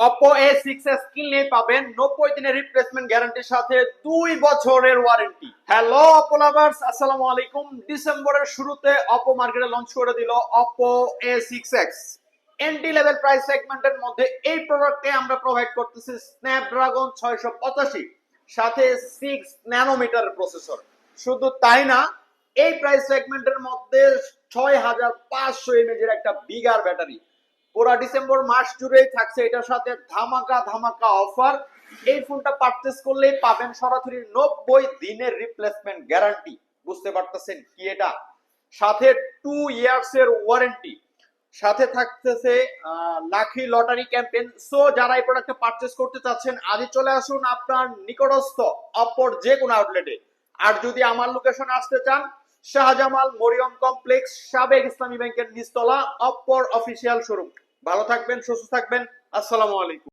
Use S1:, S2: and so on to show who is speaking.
S1: Oppo A6s কিনলেই পাবেন 90 দিনের রিপ্লেসমেন্ট গ্যারান্টির সাথে 2 বছরের ওয়ারেন্টি। হ্যালো Oppo লাভার্স, আসসালামু আলাইকুম। ডিসেম্বরের শুরুতে Oppo মার্কেটে লঞ্চ করে দিল Oppo A6s। Entry level price সেগমেন্টের মধ্যে এই প্রোডাক্টে আমরা প্রোভাইড করতেছি স্ন্যাপড্রাগন 685 সাথে 6 ন্যানোমিটার প্রসেসর। শুধু তাই না, এই প্রাইস সেগমেন্টের মধ্যে 6500 mAh এর একটা বিগার ব্যাটারি। পুরা ডিসেম্বর মাস জুড়েই থাকছে এটার সাথে ধামাকা ধামাকা অফার। এই ফোনটা পারচেজ করলেই পাবেন সরাসরি 90 দিনের রিপ্লেসমেন্ট গ্যারান্টি। বুঝতে পারতেছেন কি এটা? সাথে 2 ইয়ার্স এর ওয়ারেন্টি, সাথে থাকতেছে লাকি লটারি ক্যাম্পেইন। সো যারা এই প্রোডাক্টটা পারচেজ করতে চাচ্ছেন আজই চলে আসুন আপনার নিকটস্থ অপর যে কোনো আউটলেটে। আর যদি আমার লোকেশনে আসতে চান, শাহজামাল মরিয়ম কমপ্লেক্স, সাবেক ইসলামী ব্যাংকের নিচতলা, অপর অফিসিয়াল শোরুম। ভালো থাকবেন, সুস্থ থাকবেন। আসসালামু আলাইকুম।